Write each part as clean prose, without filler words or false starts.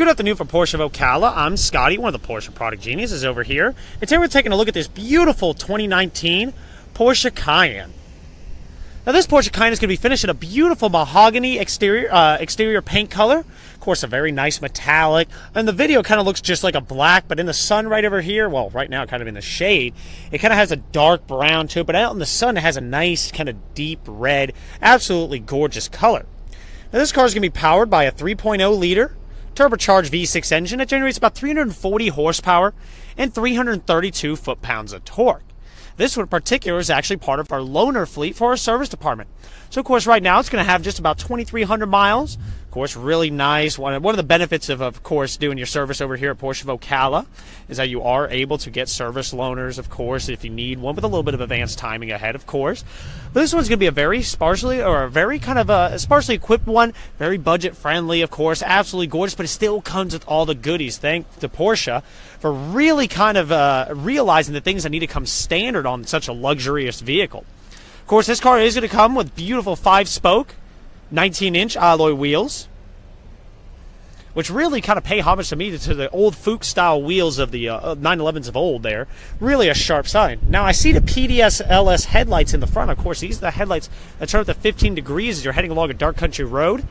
Good afternoon from Porsche of Ocala. I'm Scotty, one of the Porsche product geniuses over here. And today we're taking a look at this beautiful 2019 Porsche Cayenne. Now this Porsche Cayenne is going to be finished in a beautiful mahogany exterior paint color. Of course, a very nice metallic. And the video kind of looks just like a black, but in the sun right over here, well, right now kind of in the shade, it kind of has a dark brown to it, but out in the sun it has a nice kind of deep red, absolutely gorgeous color. Now this car is going to be powered by a 3.0 liter turbocharged V6 engine that generates about 340 horsepower and 332 foot-pounds of torque. This one in particular is actually part of our loaner fleet for our service department. So, of course, right now it's going to have just about 2,300 miles. Of course, really nice. One of the benefits of course, doing your service over here at Porsche of Ocala is that you are able to get service loaners, of course, if you need one, with a little bit of advanced timing ahead, of course. But this one's going to be a very sparsely equipped one, very budget-friendly, of course, absolutely gorgeous, but it still comes with all the goodies. Thanks to Porsche for really kind of realizing the things that need to come standard on such a luxurious vehicle. Of course, this car is going to come with beautiful 5-spoke, 19-inch alloy wheels, which really kind of pay homage to me to the old Fuchs-style wheels of the 911s of old there. Really a sharp sign. Now, I see the PDS LS headlights in the front. Of course, these are the headlights that turn up to 15 degrees as you're heading along a dark country road.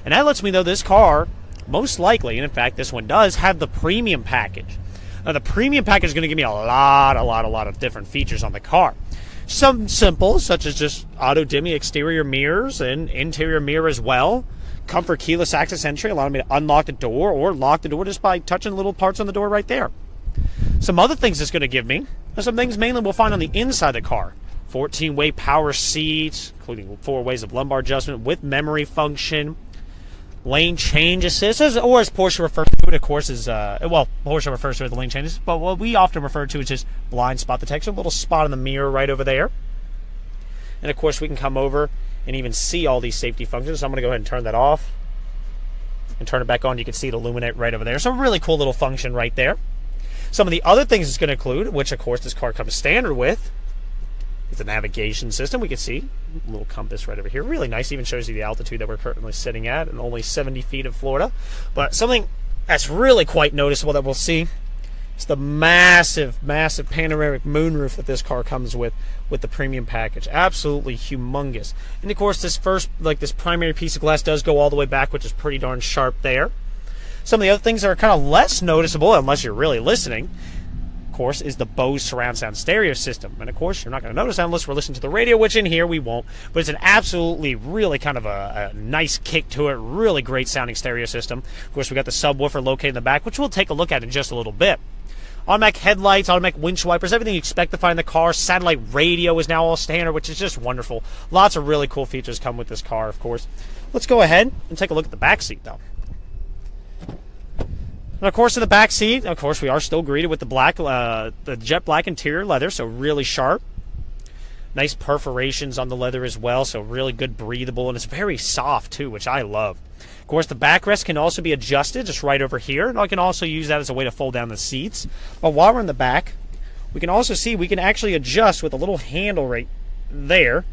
And that lets me know this car, most likely, and in fact this one does, have the premium package. Now, the premium package is going to give me a lot of different features on the car. Some simple, such as just auto-dimming exterior mirrors and interior mirror as well. Comfort keyless access entry, allowing me to unlock the door or lock the door just by touching little parts on the door right there. Some other things it's going to give me are some things mainly we'll find on the inside of the car. 14-way power seats, including 4 ways of lumbar adjustment with memory function. Lane change assist, or as Porsche refers to it, of course, is, Porsche refers to it as the lane change assist, but what we often refer to is just blind spot detection, a little spot in the mirror right over there. And of course, we can come over and even see all these safety functions. So I'm going to go ahead and turn that off and turn it back on. You can see it illuminate right over there. So a really cool little function right there. Some of the other things it's going to include, which of course this car comes standard with, is the navigation system. We can see a little compass right over here. Really nice. Even shows you the altitude that we're currently sitting at, and only 70 feet of Florida. But something that's really quite noticeable that we'll see is the massive panoramic moonroof that this car comes with the premium package. Absolutely humongous. And of course, this this primary piece of glass does go all the way back, which is pretty darn sharp there. Some of the other things that are kind of less noticeable, unless you're really listening, course, is the Bose surround sound stereo system. And of course, you're not going to notice that unless we're listening to the radio, which in here we won't. But it's an absolutely really kind of a nice kick to it. Really great sounding stereo system. Of course, we got the subwoofer located in the back, which we'll take a look at in just a little bit. Automatic headlights, automatic windshield wipers, everything you expect to find in the car. Satellite radio is now all standard, which is just wonderful. Lots of really cool features come with this car, of course. Let's go ahead and take a look at the back seat, though. And of course, in the back seat, of course, we are still greeted with the jet black interior leather, so really sharp. Nice perforations on the leather as well, so really good breathable, and it's very soft too, which I love. Of course, the backrest can also be adjusted just right over here, and I can also use that as a way to fold down the seats. But while we're in the back, we can also see we can actually adjust with a little handle right there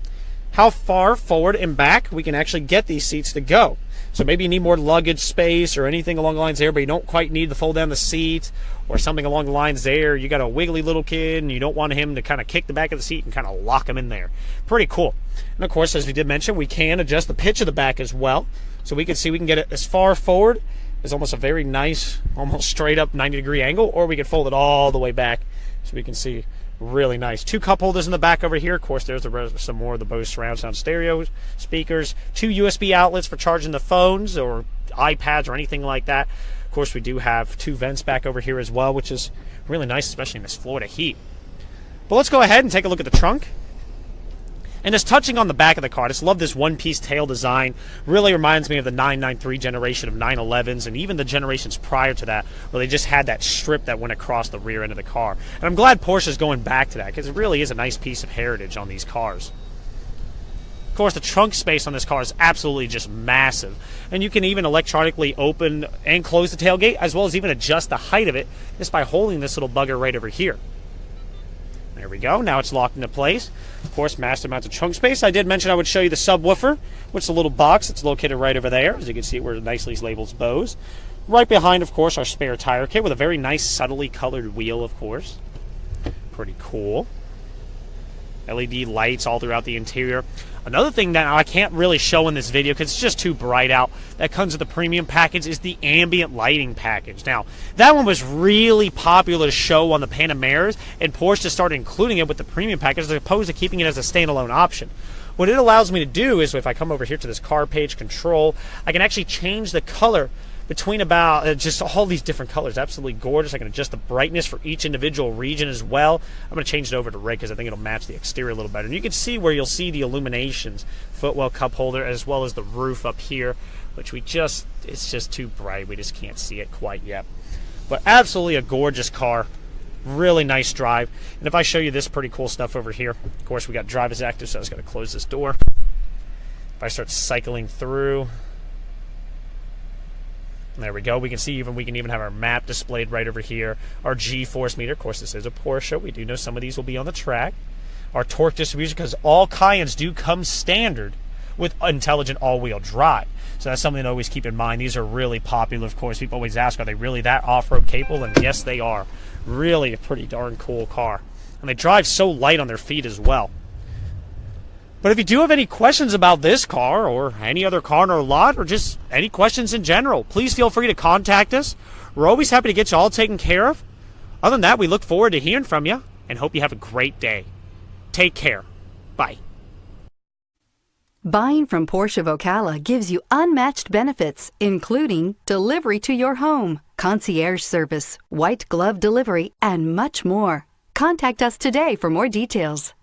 how far forward and back we can actually get these seats to go. So maybe you need more luggage space or anything along the lines there, but you don't quite need to fold down the seat or something along the lines there. You got a wiggly little kid and you don't want him to kind of kick the back of the seat and kind of lock him in there. Pretty cool. And of course, as we did mention, we can adjust the pitch of the back as well. So we can see we can get it as far forward as almost a very nice, almost straight up 90-degree angle, or we can fold it all the way back so we can see really nice. 2 cup holders in the back over here. Of course, there's some more of the Bose surround sound stereo speakers. 2 USB outlets for charging the phones or iPads or anything like that. Of course, we do have 2 vents back over here as well, which is really nice, especially in this Florida heat. But let's go ahead and take a look at the trunk. And just touching on the back of the car, I just love this one-piece tail design. Really reminds me of the 993 generation of 911s and even the generations prior to that, where they just had that strip that went across the rear end of the car. And I'm glad Porsche is going back to that because it really is a nice piece of heritage on these cars. Of course, the trunk space on this car is absolutely just massive. And you can even electronically open and close the tailgate, as well as even adjust the height of it just by holding this little bugger right over here. There we go. Now it's locked into place. Of course, massive amounts of trunk space. I did mention I would show you the subwoofer, which is a little box that's located right over there. As you can see, where it nicely labels Bose. Right behind, of course, our spare tire kit with a very nice subtly colored wheel, of course. Pretty cool. LED lights all throughout the interior. Another thing that I can't really show in this video because it's just too bright out that comes with the premium package is the ambient lighting package. Now, that one was really popular to show on the Panameras, and Porsche just started including it with the premium package as opposed to keeping it as a standalone option. What it allows me to do is, if I come over here to this car page control, I can actually change the color between about just all these different colors. Absolutely gorgeous. I can adjust the brightness for each individual region as well. I'm going to change it over to red because I think it'll match the exterior a little better. And you can see where you'll see the illuminations, footwell cup holder, as well as the roof up here, which it's just too bright. We just can't see it quite yet. But absolutely a gorgeous car. Really nice drive. And if I show you this pretty cool stuff over here, of course we got driver's active, so I was going to close this door. If I start cycling through, there we go. We can even have our map displayed right over here. Our G-force meter. Of course, this is a Porsche. We do know some of these will be on the track. Our torque distribution, because all Cayennes do come standard with intelligent all-wheel drive. So that's something to always keep in mind. These are really popular, of course. People always ask, are they really that off-road capable? And yes, they are. Really a pretty darn cool car. And they drive so light on their feet as well. But if you do have any questions about this car or any other car in our lot or just any questions in general, please feel free to contact us. We're always happy to get you all taken care of. Other than that, we look forward to hearing from you and hope you have a great day. Take care. Bye. Buying from Porsche of Ocala gives you unmatched benefits, including delivery to your home, concierge service, white glove delivery, and much more. Contact us today for more details.